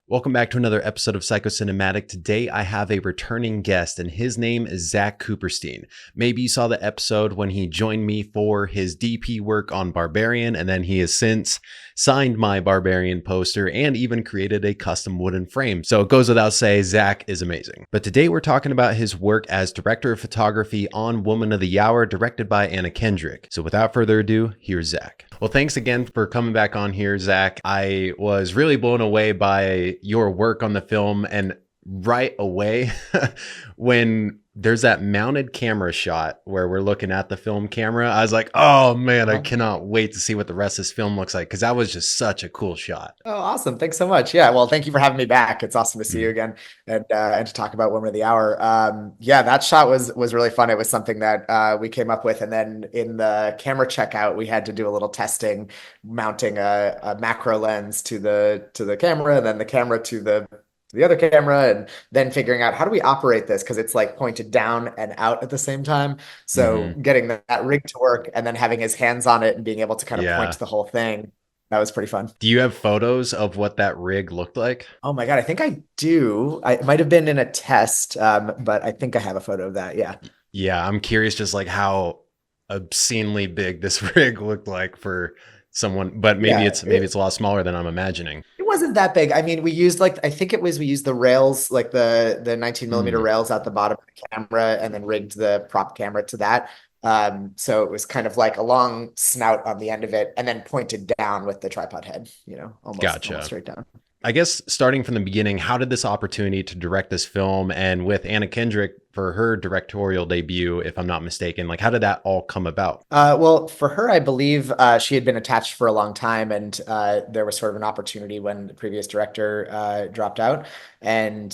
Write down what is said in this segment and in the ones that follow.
Welcome back to another episode of Psychocinematic. Today I have a returning guest, and his name is Zach Kuperstein. Maybe you saw the episode when he joined me for his DP work on Barbarian, and then he has since signed my Barbarian poster and even created a custom wooden frame. So it goes without saying, Zach is amazing. But today we're talking about his work as director of photography on Woman of the Hour, directed by Anna Kendrick. So without further ado, here's Zach. Well, thanks again for coming back on here, Zach. I was really blown away by your work on the film, and right away when there's that mounted camera shot where we're looking at the film camera, I was like, oh man, I cannot wait to see what the rest of this film looks like, because that was just such a cool shot. Oh, awesome. Thanks so much. Yeah, well, thank you for having me back. It's awesome to see you again and to talk about Woman of the Hour. Yeah, that shot was really fun. It was something that we came up with, and then in the camera checkout, we had to do a little testing, mounting a macro lens to the camera, and then the camera to the other camera, and then figuring out how do we operate this because it's like pointed down and out at the same time. So Mm-hmm. getting that rig to work and then having his hands on it and being able to kind of point Yeah. to the whole thing, that was pretty fun. Do you have photos of what that rig looked like? Oh my God, I think I do. It might have been in a test, but I think I have a photo of that. Yeah. Yeah, I'm curious just like how obscenely big this rig looked like for someone, but maybe Yeah. it's a lot smaller than I'm imagining. It wasn't that big. I mean, we used like I think it was we used the rails, like the 19 millimeter Mm, rails at the bottom of the camera, and then rigged the prop camera to that. So it was kind of like a long snout on the end of it, and then pointed down with the tripod head, almost gotcha. straight down. I guess starting from the beginning, how did this opportunity to direct this film, and with Anna Kendrick for her directorial debut, if I'm not mistaken, like how did that all come about? Well, for her, I believe she had been attached for a long time, and there was sort of an opportunity when the previous director dropped out, and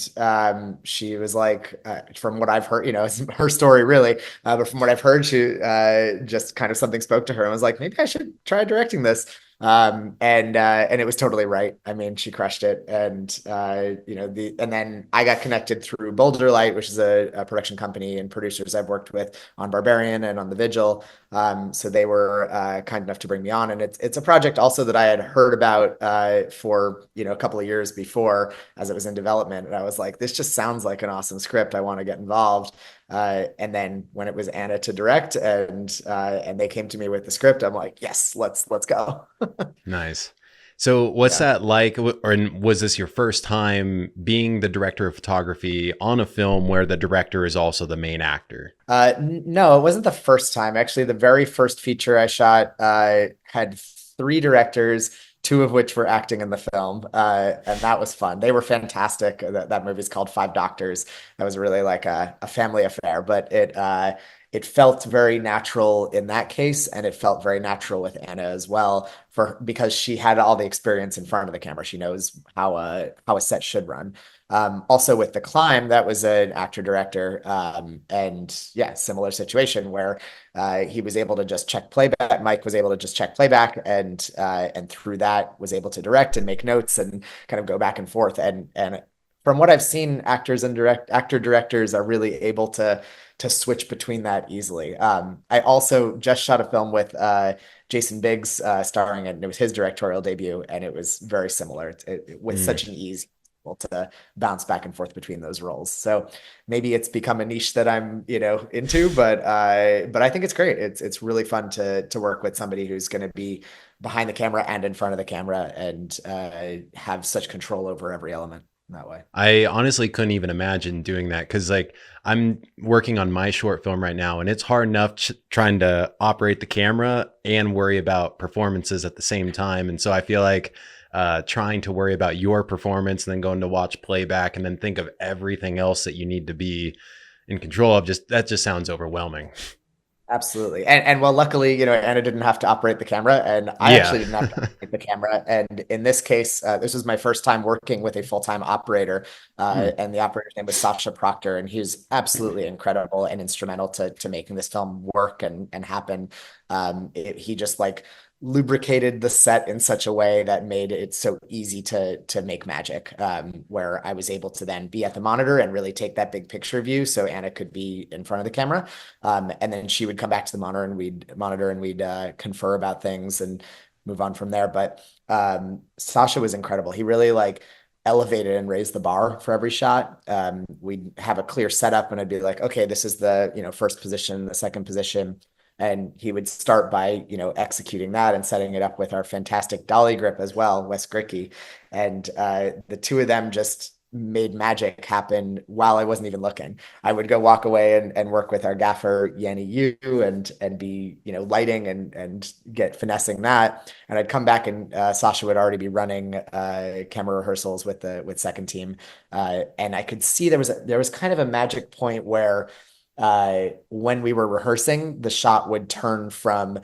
she was like, from what I've heard, it's her story really, but from what I've heard, she just kind of something spoke to her and was like, maybe I should try directing this. And it was totally right. I mean, she crushed it, and and then I got connected through Boulder Light, which is a production company and producers I've worked with on Barbarian and on The Vigil. So they were kind enough to bring me on, and it's a project also that I had heard about for a couple of years before as it was in development, and I was like, this just sounds like an awesome script. I want to get involved. And then when it was Anna to direct, and they came to me with the script, I'm like, yes, let's go. Nice. So what's Yeah. that like? Or was this your first time being the director of photography on a film where the director is also the main actor? No, it wasn't the first time. Actually, the very first feature I shot had three directors, two of which were acting in the film, and that was fun. They were fantastic. That movie's called Five Doctors. That was really like a family affair, but it felt very natural in that case, and it felt very natural with Anna as well, because she had all the experience in front of the camera. She knows how a set should run. Also with The Climb, that was an actor director, and yeah, similar situation where he was able to just check playback. Mike was able to just check playback, and through that was able to direct and make notes and kind of go back and forth. And from what I've seen, actors and actor directors are really able to switch between that easily. I also just shot a film with Jason Biggs starring it, and it was his directorial debut, and it was very similar. With Mm. such an ease to bounce back and forth between those roles. So maybe it's become a niche that I'm, into, but I think it's great. It's really fun to work with somebody who's going to be behind the camera and in front of the camera, and have such control over every element in that way. I honestly couldn't even imagine doing that, because like I'm working on my short film right now, and it's hard enough trying to operate the camera and worry about performances at the same time. And so I feel like trying to worry about your performance and then going to watch playback and then think of everything else that you need to be in control of, just that just sounds overwhelming. Absolutely. And well, luckily, Anna didn't have to operate the camera, and I Yeah. actually didn't have to operate the camera. And in this case, this was my first time working with a full-time operator. Hmm. And the operator's name was Sasha Proctor, and he was absolutely incredible and instrumental to making this film work and happen. He just like lubricated the set in such a way that made it so easy to make magic, where I was able to then be at the monitor and really take that big picture view so Anna could be in front of the camera. And then she would come back to the monitor and we'd confer about things and move on from there. But Sasha was incredible. He really like elevated and raised the bar for every shot. We'd have a clear setup, and I'd be like, okay, this is the, first position, the second position. And he would start by, executing that and setting it up with our fantastic dolly grip as well, Wes Gricky. And the two of them just made magic happen while I wasn't even looking. I would go walk away and work with our gaffer, Yanni Yu, and be, lighting and get finessing that. And I'd come back and Sasha would already be running camera rehearsals with second team. And I could see there was kind of a magic point where when we were rehearsing, the shot would turn from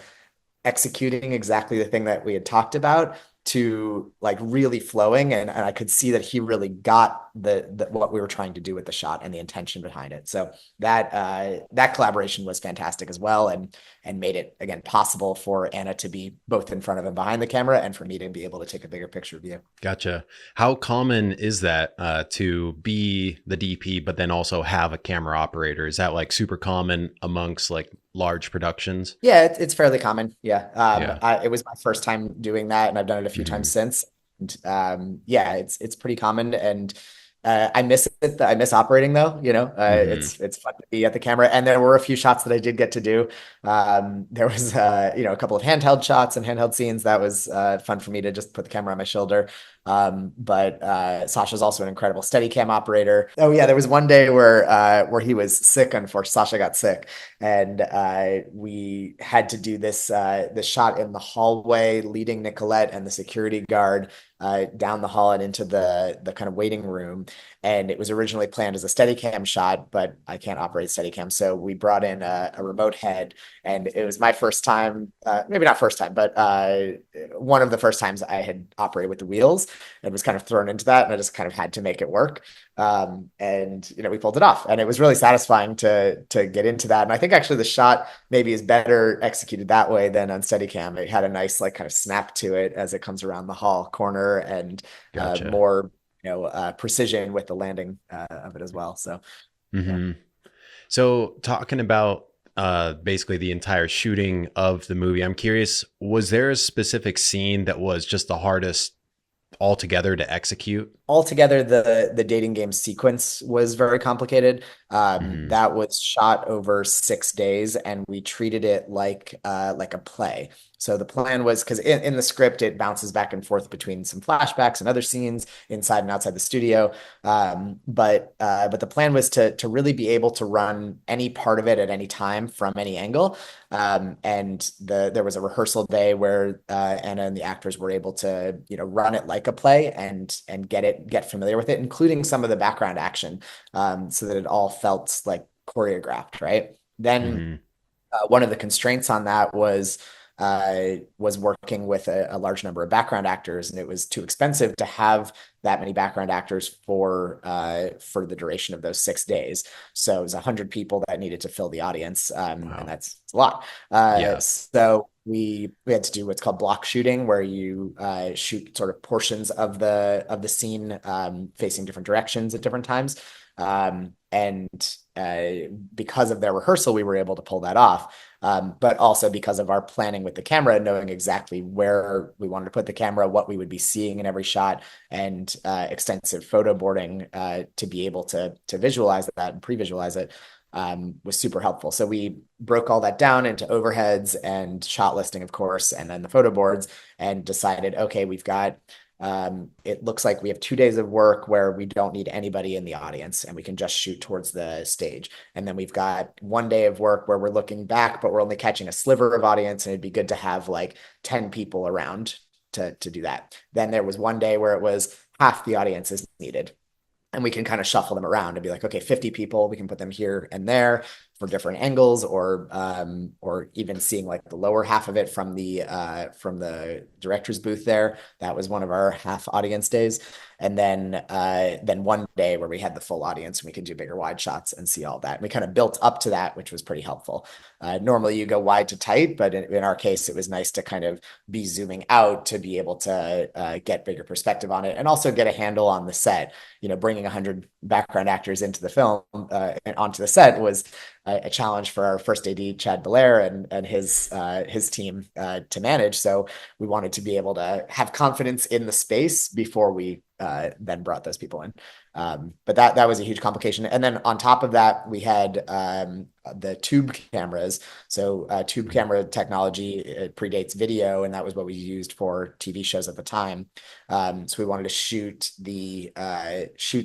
executing exactly the thing that we had talked about to like really flowing, and I could see that he really got the what we were trying to do with the shot and the intention behind it. So that collaboration was fantastic as well, and made it again possible for Anna to be both in front of and behind the camera, and for me to be able to take a bigger picture view. Gotcha. How common is that to be the DP, but then also have a camera operator? Is that like super common amongst like large productions? Yeah, it's fairly common. Yeah. Yeah. It was my first time doing that, and I've done it a few Hmm. times since. And, yeah, it's pretty common, and I miss it. I miss operating though. Hmm. It's fun to be at the camera, and there were a few shots that I did get to do. There was a couple of handheld shots and handheld scenes that was fun for me to just put the camera on my shoulder. But Sasha's also an incredible Steadicam operator. Oh yeah, there was one day where he was sick. Unfortunately, Sasha got sick, and we had to do this shot in the hallway leading Nicolette and the security guard down the hall and into the kind of waiting room. And it was originally planned as a Steadicam shot, but I can't operate Steadicam, so we brought in a remote head, and it was my first time, maybe not first time, but one of the first times I had operated with the wheels, and was kind of thrown into that, and I just kind of had to make it work. And we pulled it off, and it was really satisfying to get into that. And I think actually the shot maybe is better executed that way than on Steadicam. It had a nice like kind of snap to it as it comes around the hall corner, and Gotcha. more precision with the landing of it as well. So yeah. Hmm. So talking about basically the entire shooting of the movie, I'm curious, was there a specific scene that was just the hardest altogether to execute? Altogether, the dating game sequence was very complicated. Hmm. That was shot over 6 days, and we treated it like a play. So the plan was, because in the script it bounces back and forth between some flashbacks and other scenes inside and outside the studio. But the plan was to really be able to run any part of it at any time from any angle. And there was a rehearsal day where Anna and the actors were able to run it like a play, and get familiar with it, including some of the background action, so that it all felt like choreographed, right? Then Hmm. one of the constraints on that was working with a large number of background actors, and it was too expensive to have that many background actors for the duration of those 6 days. So it was 100 people that needed to fill the audience, and Wow. that's a lot. Yeah. So we had to do what's called block shooting, where you shoot sort of portions of the scene, facing different directions at different times. And because of their rehearsal, we were able to pull that off. But also because of our planning with the camera, knowing exactly where we wanted to put the camera, what we would be seeing in every shot, and extensive photoboarding to be able to visualize that and pre-visualize it, was super helpful. So we broke all that down into overheads and shot listing, of course, and then the photo boards, and decided, okay, it looks like we have 2 days of work where we don't need anybody in the audience, and we can just shoot towards the stage. And then we've got one day of work where we're looking back, but we're only catching a sliver of audience, and it'd be good to have like 10 people around to do that. Then there was one day where it was half the audience is needed, and we can kind of shuffle them around and be like, okay, 50 people, we can put them here and there for different angles, or even seeing like the lower half of it from the director's booth there. That was one of our half audience days. And then one day where we had the full audience, and we could do bigger wide shots and see all that. And we kind of built up to that, which was pretty helpful. Normally you go wide to tight, but in our case, it was nice to kind of be zooming out to be able to get bigger perspective on it, and also get a handle on the set. Bringing 100 background actors into the film, and onto the set, was a challenge for our first AD, Chad Belair, and his team to manage. So we wanted to be able to have confidence in the space before we then brought those people in. But that was a huge complication. And then on top of that, we had the tube cameras. So tube camera technology, it predates video, and that was what we used for TV shows at the time. So we wanted to shoot the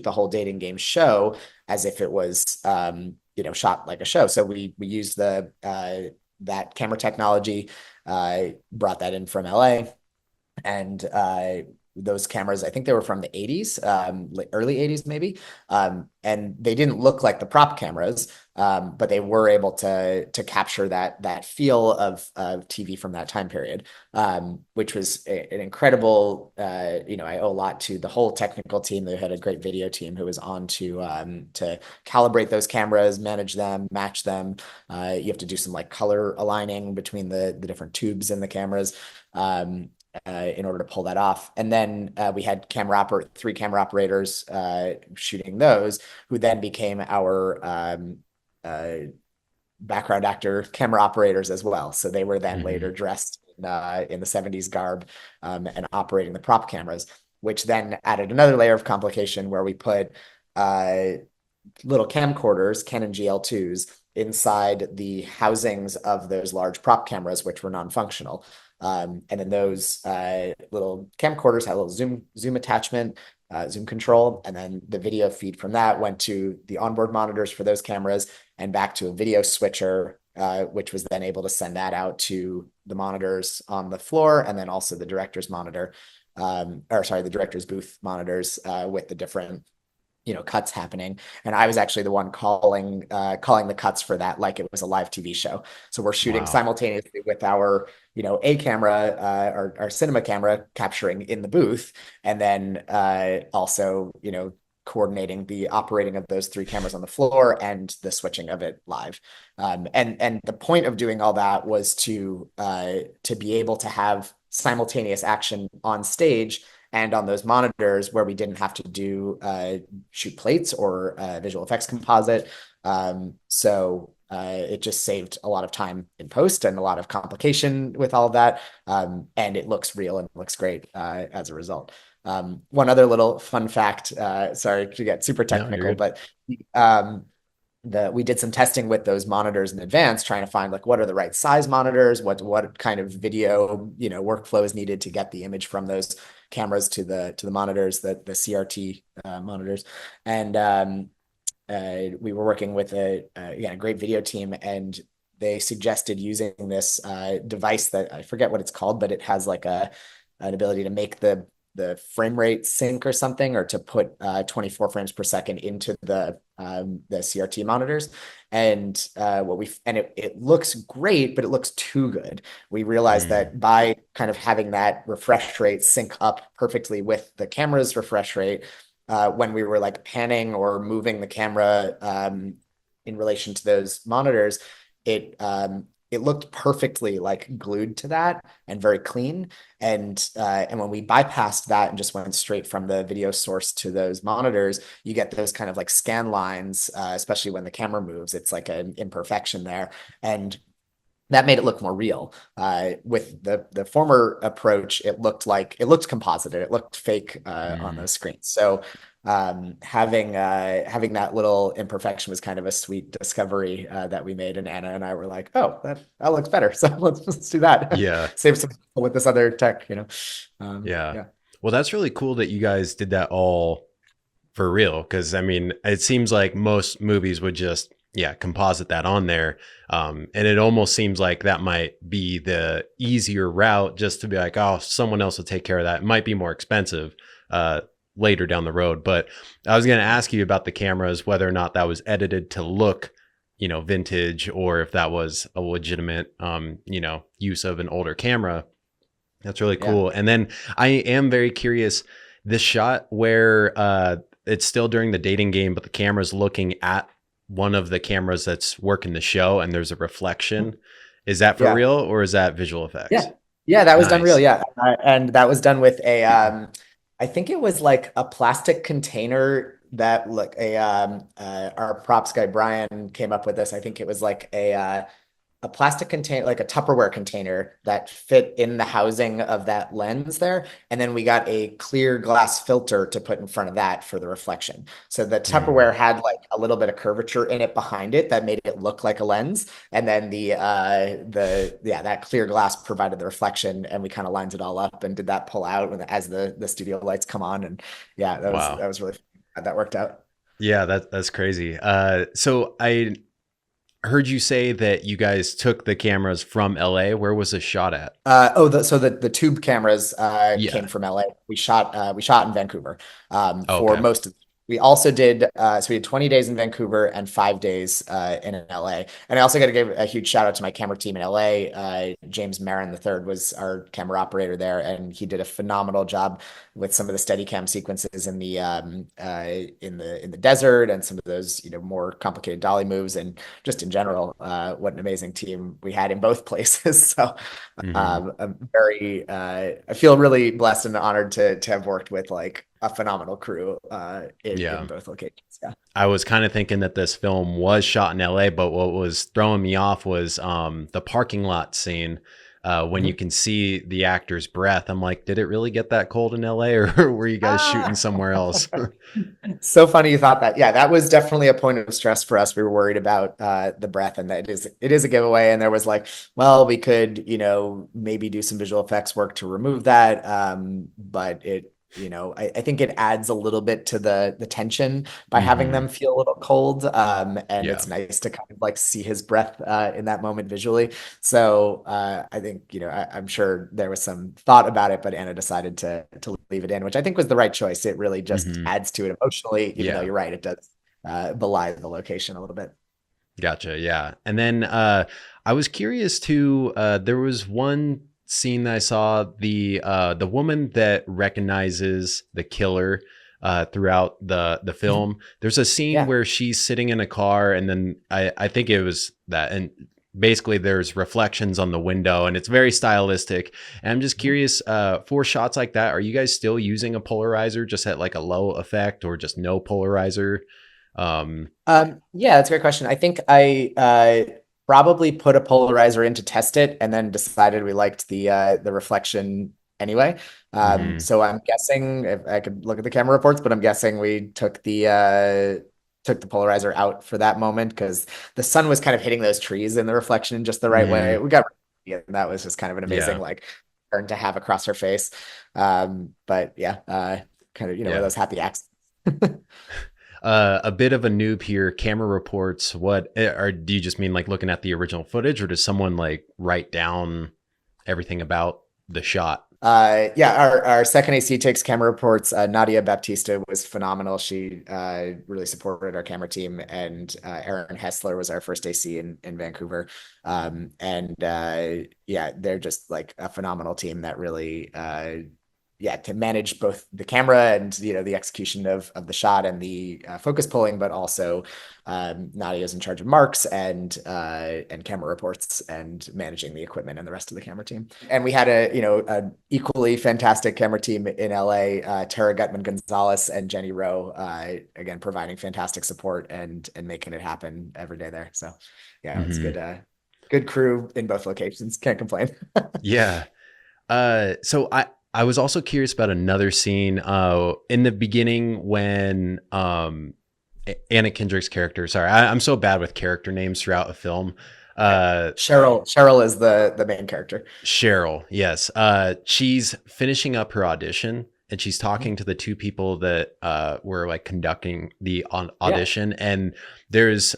whole dating game show as if it was shot like a show. So we used that camera technology, brought that in from LA, and those cameras, I think they were from the 80s, early 80s maybe, and they didn't look like the prop cameras, but they were able to capture that feel of TV from that time period, which was an incredible. I owe a lot to the whole technical team. They had a great video team who was on to calibrate those cameras, manage them, match them. You have to do some like color aligning between the different tubes in the cameras. In order to pull that off. And then we had three camera operators shooting those, who then became our background actor camera operators as well. So they were then later dressed in the 70s garb and operating the prop cameras, which then added another layer of complication where we put little camcorders, Canon GL2s, inside the housings of those large prop cameras, which were non-functional. And then those little camcorders had a little zoom attachment, zoom control, and then the video feed from that went to the onboard monitors for those cameras and back to a video switcher, which was then able to send that out to the monitors on the floor, and then also the director's monitor, the director's booth monitors with the different cuts happening. And I was actually the one calling the cuts for that like it was a live TV show. So we're shooting simultaneously with our A camera, our cinema camera, capturing in the booth, and then also coordinating the operating of those three cameras on the floor and the switching of it live. And the point of doing all that was to be able to have simultaneous action on stage and on those monitors where we didn't have to do shoot plates or visual effects composite. So it just saved a lot of time in post and a lot of complication with all of that. And it looks real and looks great as a result. One other little fun fact, sorry to get super technical, but we did some testing with those monitors in advance, trying to find like what are the right size monitors, what kind of video workflow is needed to get the image from those cameras to the monitors, the CRT monitors, and we were working with a great video team, and they suggested using this device that I forget what it's called, but it has like an ability to make the frame rate sync or something, or to put 24 frames per second into the CRT monitors. And it looks great, but it looks too good. We realized that by kind of having that refresh rate sync up perfectly with the camera's refresh rate, when we were like panning or moving the camera in relation to those monitors, it looked perfectly like glued to that and very clean. And when we bypassed that and just went straight from the video source to those monitors, you get those kind of like scan lines, especially when the camera moves. It's like an imperfection there. And that made it look more real. With the former approach, it looked composited. It looked fake on those screens. So having that little imperfection was kind of a sweet discovery that we made, and Anna and I were like, "Oh, that looks better. So let's do that. Yeah. Save some with this other tech, Yeah. Well, that's really cool that you guys did that all for real. Because I mean, it seems like most movies would just composite that on there. And it almost seems like that might be the easier route, just to be like, oh, someone else will take care of that. It might be more expensive later down the road. But I was going to ask you about the cameras, whether or not that was edited to look, vintage, or if that was a legitimate, use of an older camera. That's really cool. And then I am very curious, this shot where it's still during the dating game, but the camera's looking at one of the cameras that's working the show and there's a reflection. Is that for real, or is that visual effects? Yeah, that was done real. Yeah. And that was done with I think it was like a plastic container that our props guy, Brian, came up with this. I think it was like a plastic container, like a Tupperware container that fit in the housing of that lens there. And then we got a clear glass filter to put in front of that for the reflection. So the Mm. Tupperware had like a little bit of curvature in it behind it that made it look like a lens. And then that clear glass provided the reflection, and we kind of lined it all up and did that pull out as the studio lights come on. And yeah, Wow. that was really fun. That worked out. Yeah, that's crazy. So I heard you say that you guys took the cameras from LA. Where was the shot at? So the tube cameras came Yeah. from LA. We shot in Vancouver for Okay. most of. We also did so we had 20 days in Vancouver and 5 days in LA. And I also got to give a huge shout out to my camera team in LA. James Marin III was our camera operator there, and he did a phenomenal job with some of the Steadicam sequences in the desert and some of those more complicated dolly moves, and just in general, what an amazing team we had in both places. So Hmm. I feel really blessed and honored to have worked with like a phenomenal crew in Yeah. both locations. Yeah. I was kind of thinking that this film was shot in LA, but what was throwing me off was the parking lot scene. When you Mhm. can see the actor's breath, I'm like, did it really get that cold in LA, or were you guys shooting Ah, somewhere else? so funny you thought that. Yeah, that was definitely a point of stress for us. We were worried about the breath, and that it is a giveaway. And there was like, well, we could, maybe do some visual effects work to remove that. But I think it adds a little bit to the tension by having Hmm. them feel a little cold. And Yeah. it's nice to kind of like see his breath in that moment visually. So I think, I'm sure there was some thought about it, but Anna decided to leave it in, which I think was the right choice. It really just Hmm. adds to it emotionally, even though Yeah. you're right, it does belie the location a little bit. Gotcha. Yeah. And then I was curious too. There was one scene that I saw the woman that recognizes the killer throughout the Mhm. film. There's a scene Yeah. where she's sitting in a car, and then I think it was that, and basically there's reflections on the window, and it's very stylistic. And I'm just Mhm. curious, for shots like that, are you guys still using a polarizer, just at like a low effect, or just no polarizer? Um, Yeah, that's a great question. I think I probably put a polarizer in to test it, and then decided we liked the reflection anyway. mhm. So I'm guessing, if I could look at the camera reports, but I'm guessing we took the polarizer out for that moment because the sun was kind of hitting those trees in the reflection in just the right way. Mhm. We got, and that was just kind of an amazing Yeah. like turn to have across her face. But yeah, kind of one of Yeah. those happy accidents. A bit of a noob here. Camera reports. What or do you just mean like looking at the original footage, or does someone like write down everything about the shot? Yeah, our second AC takes camera reports. Nadia Baptista was phenomenal. She really supported our camera team, and Aaron Hessler was our first AC in Vancouver. And yeah, they're just like a phenomenal team that really yeah, to manage both the camera and the execution of the shot and the focus pulling, but also Nadia's in charge of marks and camera reports and managing the equipment and the rest of the camera team. And we had an equally fantastic camera team in LA, Terra Gutmann-Gonzalez and Jenny Rowe, again providing fantastic support and making it happen every day there. So yeah, it's Hmm. good crew in both locations. Can't complain. Yeah. So I was also curious about another scene. In the beginning when Anna Kendrick's character. Sorry, I'm so bad with character names throughout a film. Uh, Cheryl is the main character. Cheryl, yes. She's finishing up her audition, and she's talking to the two people that were like conducting the Yeah. audition, and there's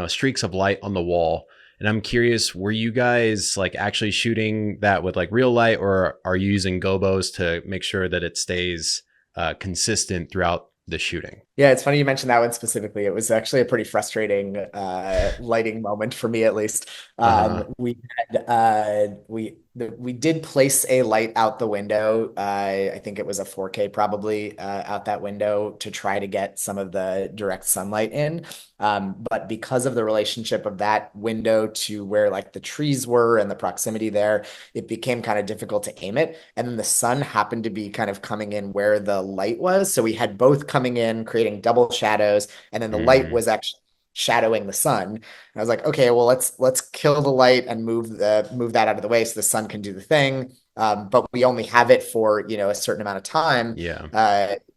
streaks of light on the wall. And I'm curious, were you guys like actually shooting that with like real light, or are you using gobos to make sure that it stays consistent throughout the shooting? Yeah, it's funny you mentioned that one specifically. It was actually a pretty frustrating lighting moment for me, at least. Uh-huh. We did place a light out the window. I think it was a 4K probably out that window to try to get some of the direct sunlight in. But because of the relationship of that window to where like the trees were and the proximity there, it became kind of difficult to aim it. And then the sun happened to be kind of coming in where the light was. So we had both coming in, creating double shadows. And then the light Mm, was actually shadowing the sun. And I was like, okay, well, let's kill the light and move that out of the way so the sun can do the thing. But we only have it for, a certain amount of time Yeah.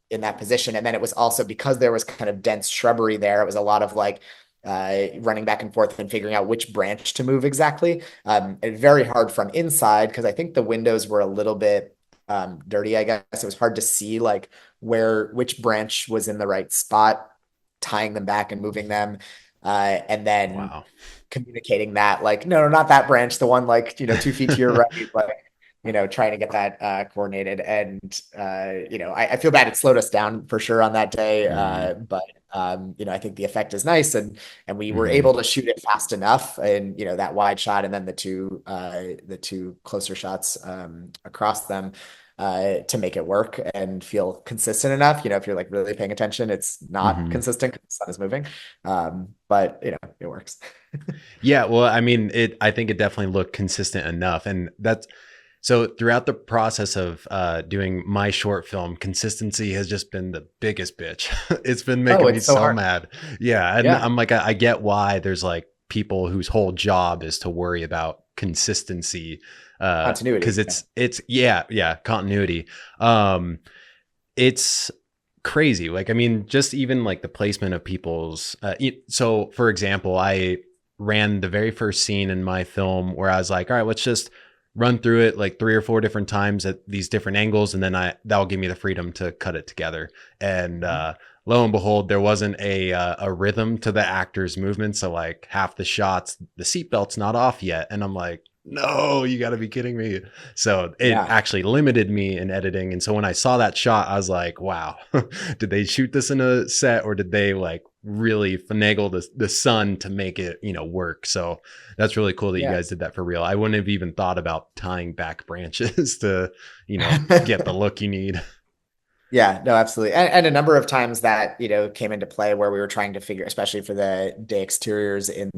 in that position. And then it was also because there was kind of dense shrubbery there, it was a lot of like running back and forth and figuring out which branch to move exactly. And very hard from inside because I think the windows were a little bit dirty, I guess. It was hard to see like which branch was in the right spot, tying them back and moving them. And then Wow. communicating that like, no, not that branch, the one like, 2 feet to your right, like, trying to get that coordinated. And, I feel bad it slowed us down for sure on that day. Mm-hmm. But I think the effect is nice and we were Mm-hmm. able to shoot it fast enough and, that wide shot and then the two closer shots across them to make it work and feel consistent enough. If you're like really paying attention, it's not Mm-hmm. consistent because the sun is moving. But it works. Yeah, well, I mean, I think it definitely looked consistent enough, and that's so throughout the process of doing my short film, consistency has just been the biggest bitch. It's been Oh, making me it's so so hard. mad. Yeah, and Yeah. I'm like, I get why there's like people whose whole job is to worry about consistency, Continuity. because it's yeah, continuity. Um, it's crazy. Like, I mean, just even like the placement of people's. So, for example, I ran the very first scene in my film where I was like, all right, let's just run through it like 3 or 4 different times at these different angles, and then that'll give me the freedom to cut it together. And Mhm. lo and behold, there wasn't a rhythm to the actor's movement. So like half the shots, the seatbelt's not off yet, and I'm like, no, you got to be kidding me. So it Yeah. actually limited me in editing. And so when I saw that shot, I was like, wow, did they shoot this in a set or did they like really finagle the sun to make it, work? So that's really cool that you Yeah. guys did that for real. I wouldn't have even thought about tying back branches to, get the look you need. Yeah, no, absolutely. And a number of times that, came into play where we were trying to figure, especially for the day exteriors in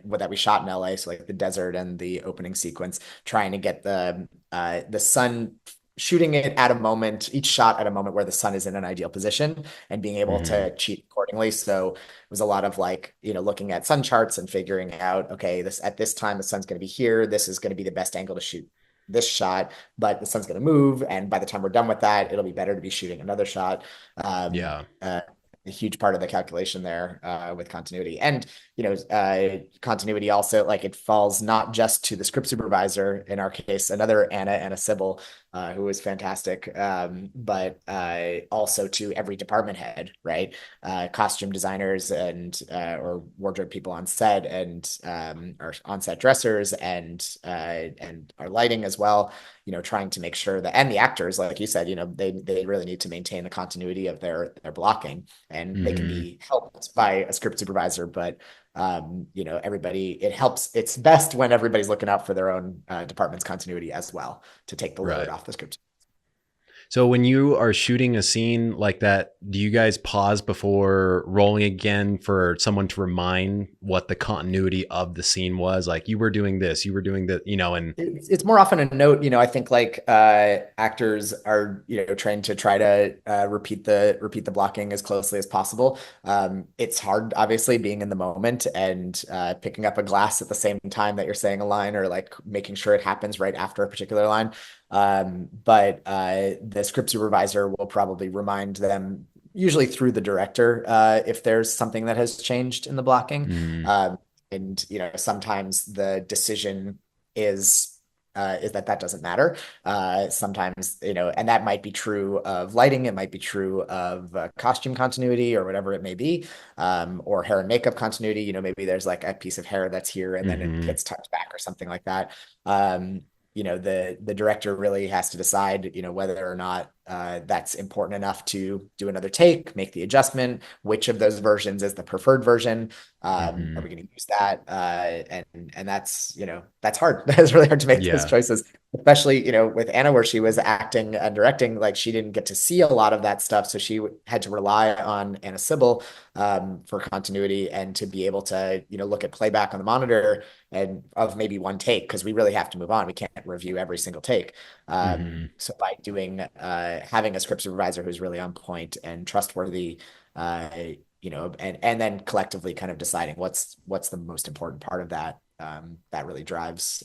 what that we shot in LA, so like the desert and the opening sequence, trying to get the sun shooting it at a moment, each shot at a moment where the sun is in an ideal position and being able Hmm. to cheat accordingly. So it was a lot of like, looking at sun charts and figuring out, okay, this at this time the sun's going to be here. This is going to be the best angle to shoot this shot, but the sun's going to move. And by the time we're done with that, it'll be better to be shooting another shot. Yeah. A huge part of the calculation there with continuity. And, continuity also, like it falls not just to the script supervisor, in our case, Anna Sybil, who was fantastic, but also to every department head, right? Costume designers and or wardrobe people on set and our on-set dressers and our lighting as well, trying to make sure that, and the actors, like you said, they really need to maintain the continuity of their blocking, and they can Hmm. be helped by a script supervisor, but everybody, it's best when everybody's looking out for their own department's continuity as well to take the load Right. off the script. So when you are shooting a scene like that, do you guys pause before rolling again for someone to remind what the continuity of the scene was? Like you were doing this, you were doing that, and It's more often a note, I think like actors are, trained to try to repeat the blocking as closely as possible. It's hard, obviously, being in the moment and picking up a glass at the same time that you're saying a line or like making sure it happens right after a particular line. But the script supervisor will probably remind them, usually through the director, if there's something that has changed in the blocking. mm, And sometimes the decision is that doesn't matter. Sometimes, and that might be true of lighting, it might be true of costume continuity or whatever it may be, or hair and makeup continuity. Maybe there's like a piece of hair that's here and then it hmm gets tucked back or something like that. Um, the director really has to decide, whether or not that's important enough to do another take, make the adjustment, which of those versions is the preferred version. Are hmm we going to use that? And that's hard. That's really hard to make those yeah. choices, especially, with Anna, where she was acting and directing, like she didn't get to see a lot of that stuff. So she had to rely on Anna Sybil for continuity and to be able to, look at playback on the monitor and of maybe one take, because we really have to move on. We can't review every single take. hmm So by having a script supervisor who's really on point and trustworthy, uh, and then collectively kind of deciding what's the most important part of that. That really drives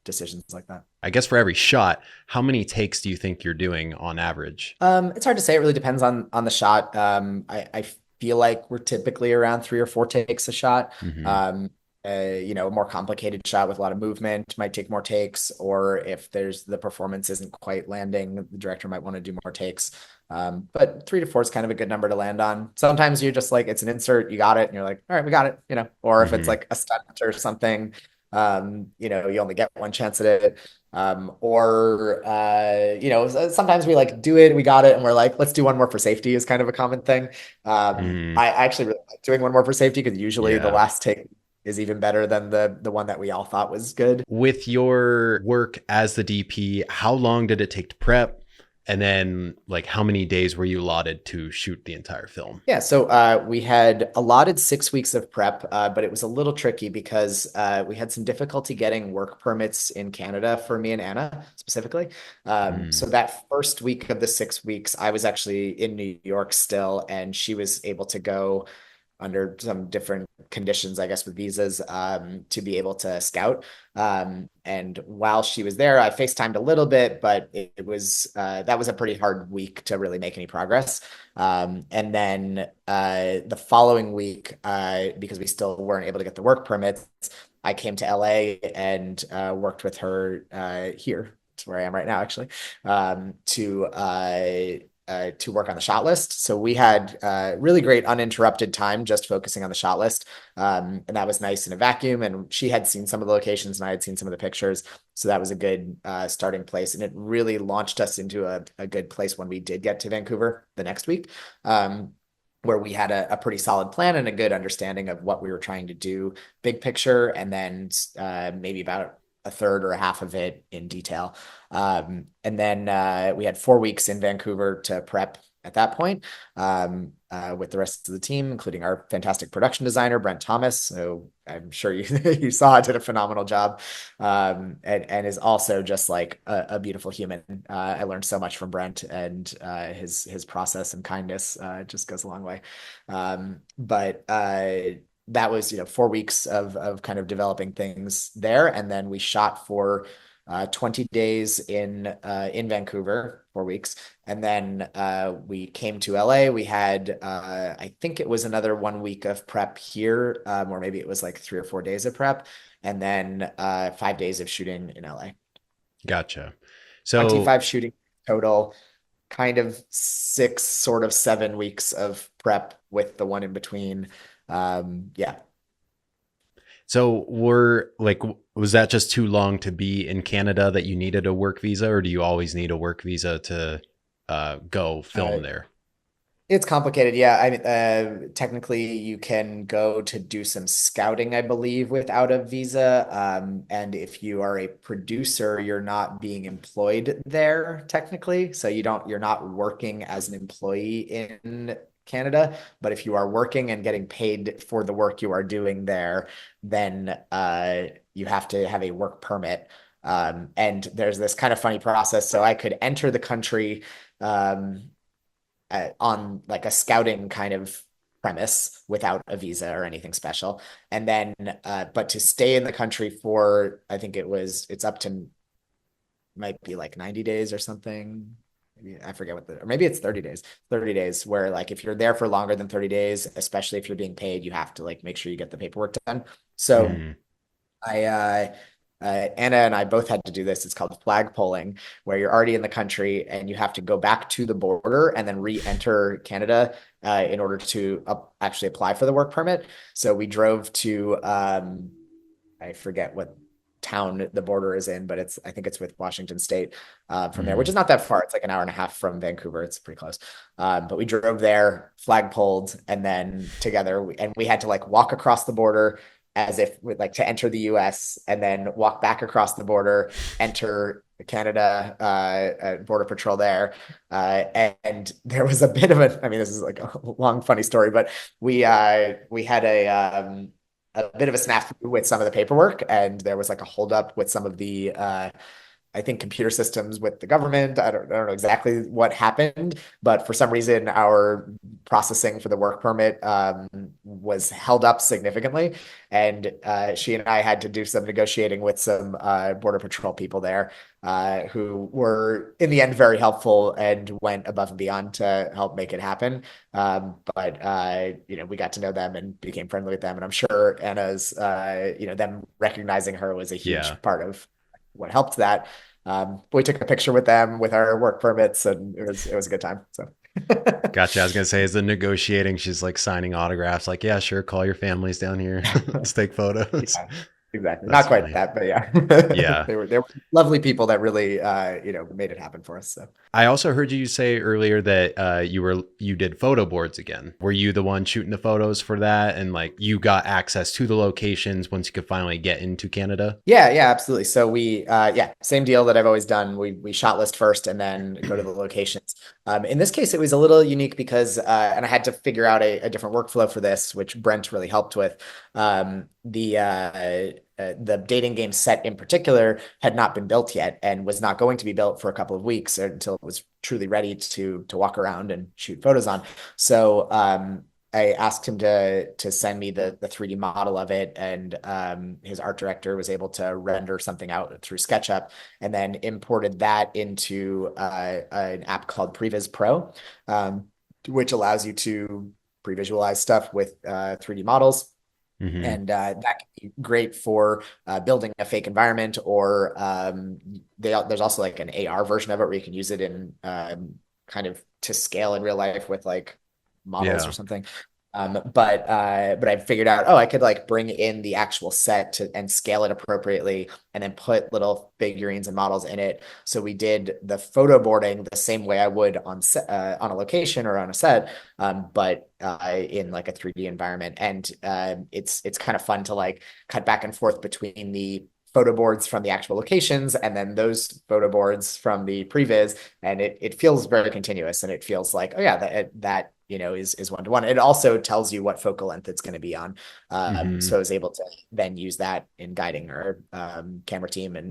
decisions like that. I guess for every shot, how many takes do you think you're doing on average? It's hard to say. It really depends on the shot. I feel like we're typically around 3 or 4 takes a shot. Hmm. A more complicated shot with a lot of movement might take more takes, or if the performance isn't quite landing, the director might want to do more takes. But 3 to 4 is kind of a good number to land on. Sometimes you're just like, it's an insert, you got it, and you're like, all right, we got it. Or if it's Hmm. like a stunt or something, you only get one chance at it. Sometimes we like do it, we got it, and we're like, let's do one more for safety is kind of a common thing. Hmm. I actually really like doing one more for safety because usually the Yeah. last take is even better than the one that we all thought was good. With your work as the DP, how long did it take to prep? And then, like, how many days were you allotted to shoot the entire film? Yeah, so we had allotted 6 weeks of prep, but it was a little tricky because we had some difficulty getting work permits in Canada for me and Anna specifically. So Mm. that first week of the 6 weeks, I was actually in New York still, and she was able to go under some different conditions, I guess, with visas to be able to scout. And while she was there, I FaceTimed a little bit, but it was that was a pretty hard week to really make any progress. And then the following week, because we still weren't able to get the work permits, I came to LA and worked with her here. It's where I am right now, actually, to work on the shot list. So we had really great uninterrupted time just focusing on the shot list. And that was nice in a vacuum. And she had seen some of the locations and I had seen some of the pictures. So that was a good starting place. And it really launched us into a good place when we did get to Vancouver the next week. Where we had a pretty solid plan and a good understanding of what we were trying to do, big picture, and then maybe about a third or a half of it in detail. And then we had 4 weeks in Vancouver to prep at that point with the rest of the team, including our fantastic production designer, Brent Thomas. So I'm sure you, you saw did a phenomenal job and is also just like a beautiful human. I learned so much from Brent and his process and kindness just goes a long way. But that was 4 weeks of kind of developing things there, and then we shot for 20 days in Vancouver, 4 weeks, and then we came to LA. We had I think it was another 1 week of prep here, or maybe it was like 3 or 4 days of prep, and then 5 days of shooting in LA. Gotcha. So 25 shooting total, kind of 6, sort of 7 weeks of prep with the one in between. Yeah. So was that just too long to be in Canada that you needed a work visa, or do you always need a work visa to go Uh, film there? It's complicated. Yeah. I mean, technically you can go to do some scouting, I believe, without a visa. And if you are a producer, you're not being employed there technically. So you're not working as an employee in Canada. But if you are working and getting paid for the work you are doing there, then you have to have a work permit. And there's this kind of funny process. So I could enter the country. On like a scouting kind of premise without a visa or anything special. And then, but to stay in the country for, I think it's up to, might be like 90 days or something. Maybe, I forget or maybe it's 30 days, 30 days where like if you're there for longer than 30 days, especially if you're being paid, you have to like make sure you get the paperwork done. So Mm. Anna and I both had to do this. It's called flag polling, where you're already in the country and you have to go back to the border and then re-enter Canada in order to actually apply for the work permit. So we drove to, I forget what town the border is in, but I think it's with Washington State from there, which Mm. is not that far. It's like an hour and a half from Vancouver. It's pretty close. But we drove there, flag polled, and then together, and we had to like walk across the border as if like to enter the US and then walk back across the border, enter Canada border patrol there. And there was a bit of I mean, this is like a long, funny story, but we had a bit of a snafu with some of the paperwork, and there was like a holdup with some of the I think computer systems with the government. I don't know exactly what happened, but for some reason, our processing for the work permit was held up significantly. And she and I had to do some negotiating with some Border Patrol people there who were, in the end, very helpful and went above and beyond to help make it happen. But we got to know them and became friendly with them. And I'm sure Anna's, them recognizing her was a Yeah. huge part of what helped that. We took a picture with them with our work permits, and it was a good time. So Gotcha. I was gonna say, as the negotiating, she's like signing autographs, like, yeah, sure, call your families down here. Let's take photos. yeah, exactly. That's Not quite funny. that, but yeah, Yeah. they were lovely people that really made it happen for us. So. I also heard you say earlier that you did photo boards again. Were you the one shooting the photos for that, and like you got access to the locations once you could finally get into Canada? Yeah, absolutely. So same deal that I've always done. We shot list first and then go to the locations. In this case, it was a little unique because, and I had to figure out a different workflow for this, which Brent really helped with. The dating game set in particular had not been built yet and was not going to be built for a couple of weeks until it was truly ready to walk around and shoot photos on. So I asked him to send me the 3D model of it, and his art director was able to render something out through SketchUp, and then imported that into an app called Previs Pro, which allows you to pre-visualize stuff with 3D models. Hmm. And that can be great for building a fake environment, or there's also like an AR version of it where you can use it in kind of to scale in real life with like models or Yeah. something. But I figured out, I could like bring in the actual set and scale it appropriately, and then put little figurines and models in it. So we did the photo boarding the same way I would on on a location or on a set, but in like a 3D environment. And it's kind of fun to like cut back and forth between the photo boards from the actual locations and then those photo boards from the previs, and it feels very continuous, and it feels like, oh yeah, that is one to one. It also tells you what focal length it's going to be on, so I Hmm. was able to then use that in guiding our camera team, and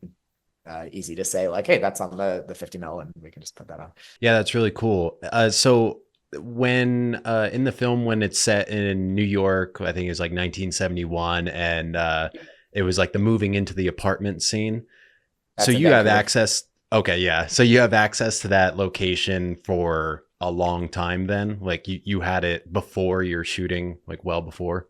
easy to say like, hey, that's on the 50 mil, and we can just put that on. Yeah, that's really cool. So when in the film, when it's set in New York, I think it was like 1971, and it was like the moving into the apartment scene. So That's in you have Vancouver. access. Okay, yeah. So you have access to that location for a long time then? Like you had it before you're shooting, like well before?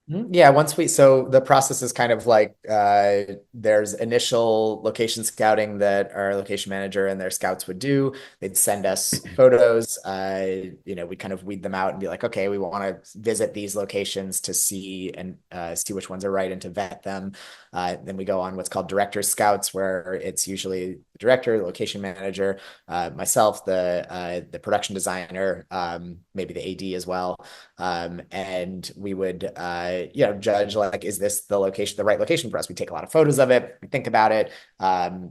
Yeah, so the process is kind of like there's initial location scouting that our location manager and their scouts would do. They'd send us photos. We kind of weed them out and be like, okay, we want to visit these locations to see and see which ones are right and to vet them. Then we go on what's called director scouts, where it's usually the director, the location manager, myself, the production designer, maybe the AD as well, and we would judge like, is this the right location for us? We take a lot of photos of it, we think about it.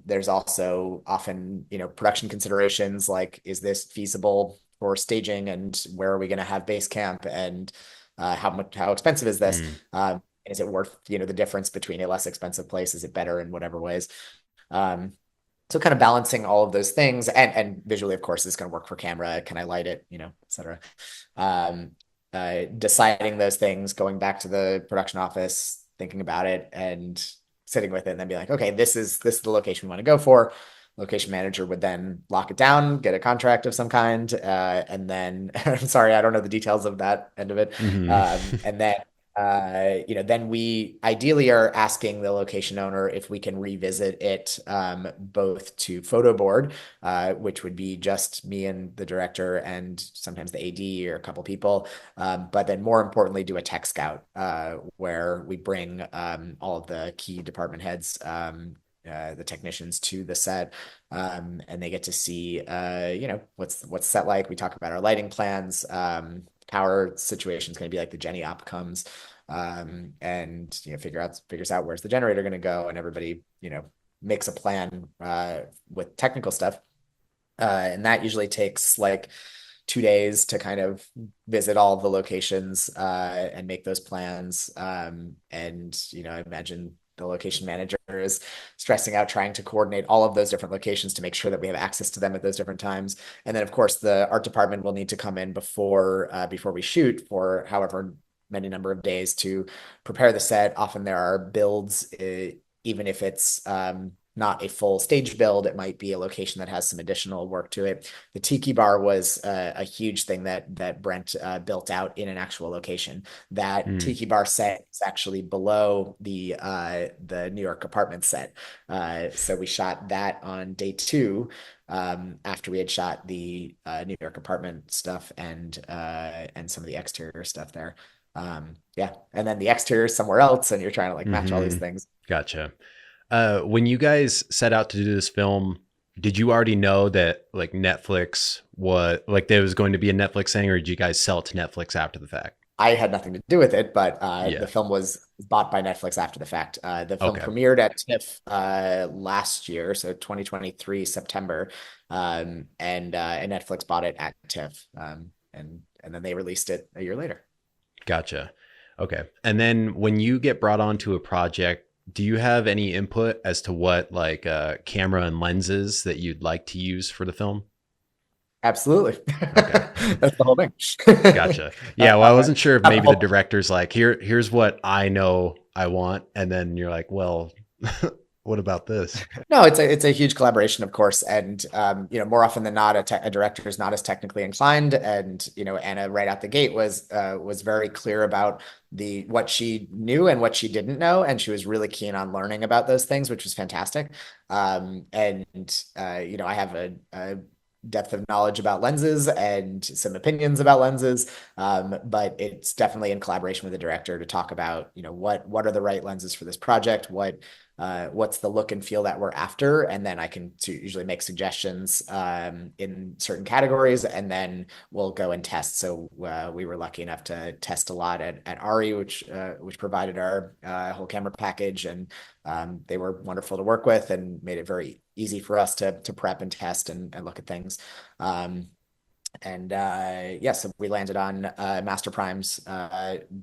There's also often production considerations like, is this feasible for staging, and where are we going to have base camp, and how expensive is this? Mm. Is it worth the difference between a less expensive place? Is it better in whatever ways? um, so kind of balancing all of those things, and visually, of course, is going to work for camera. Can I light it, et cetera. Um, Deciding those things, going back to the production office, thinking about it, and sitting with it, and then be like, okay, this is the location we want to go for. Location manager would then lock it down, get a contract of some kind, and then I'm sorry, I don't know the details of that end of it. Hmm. And then we ideally are asking the location owner if we can revisit it, both to photo board, which would be just me and the director and sometimes the AD or a couple people. But then more importantly, do a tech scout, where we bring all of the key department heads, the technicians to the set, and they get to see, what's set like. We talk about our lighting plans. Power situation is going to be like the Jenny op comes, and figures out where's the generator going to go, and everybody makes a plan with technical stuff, and that usually takes like 2 days to kind of visit all of the locations, and make those plans. And I imagine the location manager is stressing out trying to coordinate all of those different locations to make sure that we have access to them at those different times. And then, of course, the art department will need to come in before we shoot for however many number of days to prepare the set. Often there are builds, even if it's not a full stage build, it might be a location that has some additional work to it. The Tiki Bar was a huge thing that Brent built out in an actual location. That Mm. Tiki Bar set is actually below the New York apartment set. So we shot that on day two, after we had shot the New York apartment stuff and some of the exterior stuff there. Yeah, and then the exterior is somewhere else, and you're trying to like match all these Hmm. things. Gotcha. When you guys set out to do this film, did you already know that like Netflix like there was going to be a Netflix thing, or did you guys sell it to Netflix after the fact? I had nothing to do with it, but the Yeah. film was bought by Netflix after the fact. The film Okay. premiered at TIFF last year, so 2023 September, and Netflix bought it at TIFF, and then they released it a year later. Gotcha. Okay. And then when you get brought onto a project, do you have any input as to what like camera and lenses that you'd like to use for the film? Absolutely, Okay. that's the whole thing. Gotcha. Uh, Yeah, well, I wasn't sure if not the maybe the whole director's like, here's what I know I want, and then you're like, well, what about this? No, it's a huge collaboration, of course, and more often than not, a director is not as technically inclined, and Anna right out the gate was very clear about the what she knew and what she didn't know, and she was really keen on learning about those things, which was fantastic. I have a depth of knowledge about lenses and some opinions about lenses, but it's definitely in collaboration with the director to talk about what are the right lenses for this project, what's the look and feel that we're after, and then I can usually make suggestions in certain categories, and then we'll go and test. So we were lucky enough to test a lot at Ari, which provided our whole camera package, and they were wonderful to work with and made it very easy for us to prep and test and look at things. Um, so we landed on Master Primes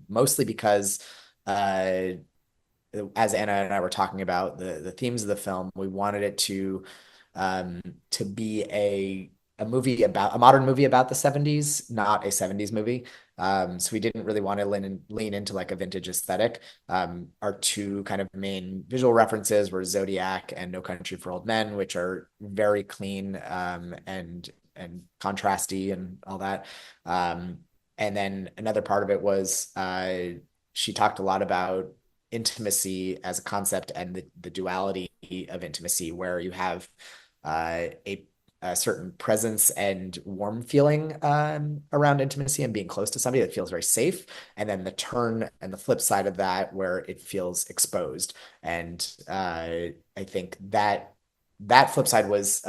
mostly because as Anna and I were talking about the themes of the film, we wanted it to be a movie about a modern movie about the 70s, not a 70s movie. So we didn't really want to lean into like a vintage aesthetic. Our two kind of main visual references were Zodiac and No Country for Old Men, which are very clean and contrasty and all that. And then another part of it was she talked a lot about intimacy as a concept and the duality of intimacy, where you have a certain presence and warm feeling around intimacy and being close to somebody that feels very safe, and then the turn and the flip side of that where it feels exposed. And I think that flip side was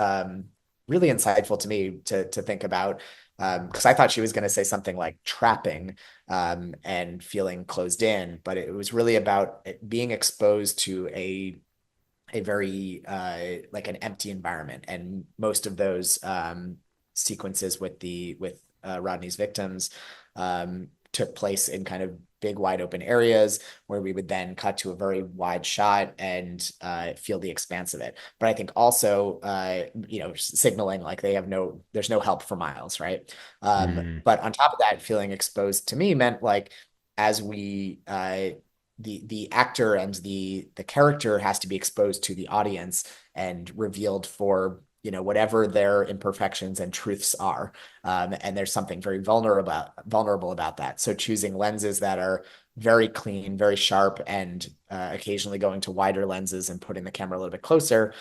really insightful to me to think about, because I thought she was going to say something like trapping and feeling closed in, but it was really about being exposed to a very like an empty environment. And most of those sequences with Rodney's victims took place in kind of big wide open areas where we would then cut to a very wide shot and feel the expanse of it. But I think also signaling like there's no help for miles, right? Mm, But on top of that, feeling exposed to me meant like as we the actor and the character has to be exposed to the audience and revealed for whatever their imperfections and truths are, and there's something very vulnerable about that. So choosing lenses that are very clean, very sharp, and occasionally going to wider lenses and putting the camera a little bit closer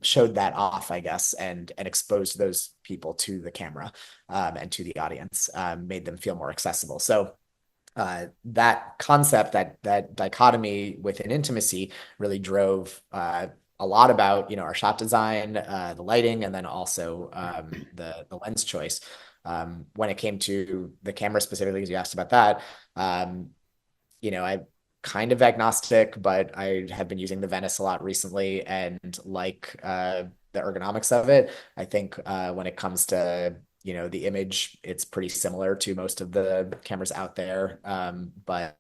showed that off, I guess, and exposed those people to the camera and to the audience, made them feel more accessible. So that concept, that dichotomy within intimacy, really drove a lot about our shot design, the lighting, and then also the lens choice. When it came to the camera specifically, because you asked about that, I kind of agnostic, but I have been using the Venice a lot recently and like the ergonomics of it. I think when it comes to the image, it's pretty similar to most of the cameras out there. But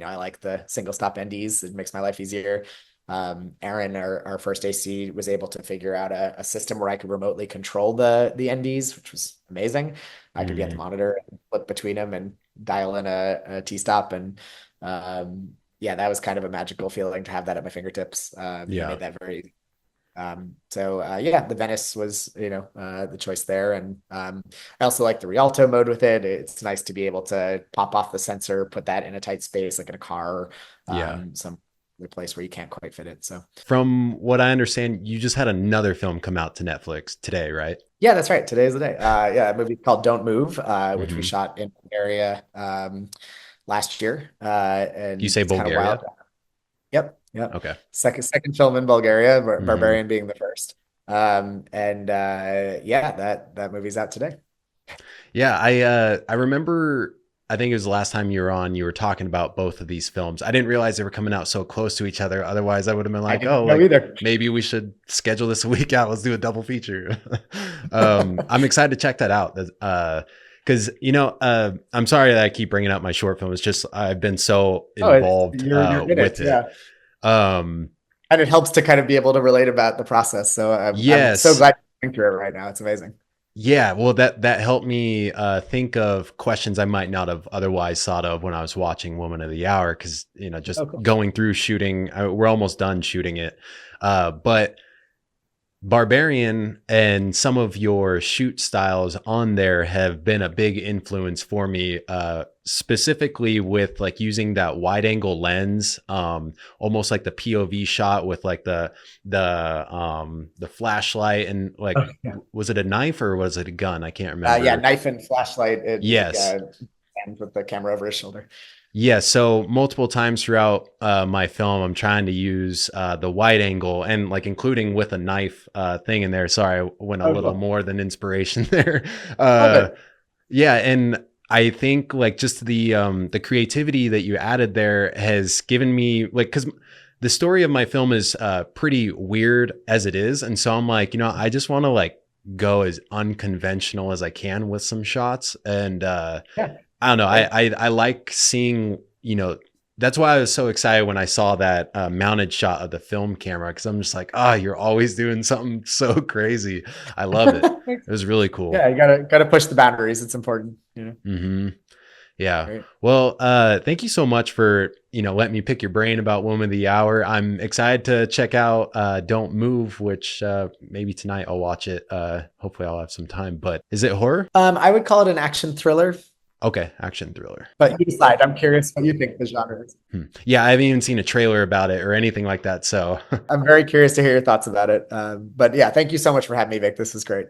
I like the single stop NDs. It makes my life easier. Aaron, our first AC, was able to figure out a system where I could remotely control the NDs, which was amazing. I could get the Mhm. monitor and flip between them and dial in a T-stop. And yeah, that was kind of a magical feeling to have that at my fingertips. It Yeah. made that very easy. Yeah, the Venice was, the choice there. And I also like the Rialto mode with it. It's nice to be able to pop off the sensor, put that in a tight space, like in a car, Yeah. some other place where you can't quite fit it. So From what I understand, you just had another film come out to Netflix today, right? yeah, that's right. Today's the day. Yeah, a movie called Don't Move, which we Hmm. shot in Bulgaria last year. You And say it's kind of wild. Bulgaria? Yep, yep. Okay. Second film in Bulgaria, Hmm. Barbarian being the first. And yeah, that movie's out today. Yeah, I remember I think it was the last time you were on, you were talking about both of these films. I didn't realize they were coming out so close to each other. Otherwise, I would have been I like, didn't oh, know like either. maybe we should schedule this a week out. Let's do a double feature. I'm excited to check that out. Because I'm sorry that I keep bringing up my short film. It's just I've been so Oh, involved you're in it, with it. yeah. Um, And it helps to kind of be able to relate about the process. So I'm so yes, glad you're going through it right now. It's amazing. yeah, well, that helped me think of questions I might not have otherwise thought of when I was watching Woman of the Hour, because just Oh, cool. going through shooting, we're almost done shooting it, but Barbarian and some of your shoot styles on there have been a big influence for me, specifically with like using that wide angle lens, almost like the POV shot with like the flashlight and like Oh, yeah. was it a knife or was it a gun? I can't Yeah, remember. knife and flashlight. Yes. And with the camera over his shoulder. Yeah, so multiple times throughout my film, I'm trying to use the wide angle and like including with a knife thing in there. Sorry, I went a Oh, little cool. more than inspiration there. Love Uh, it. yeah, and I think like just the creativity that you added there has given me like because the story of my film is pretty weird as it is, and so I'm like, I just want to like go as unconventional as I can with some shots, and Yeah, I don't know. great. I like seeing, that's why I was so excited when I saw that mounted shot of the film camera because I'm just like, you're always doing something so crazy. I love it. It was really cool. Yeah, you gotta push the boundaries. It's important. Hmm. Yeah. Great. Well, thank you so much for, letting me pick your brain about Woman of the Hour. I'm excited to check out Don't Move, which maybe tonight I'll watch it. Hopefully I'll have some time. But is it horror? I would call it an action thriller, Okay, action thriller. but you decide. I'm curious what you think the genre is. Hmm. Yeah, I haven't even seen a trailer about it or anything like that. So I'm very curious to hear your thoughts about it. But yeah, thank you so much for having me, Vic. This is great.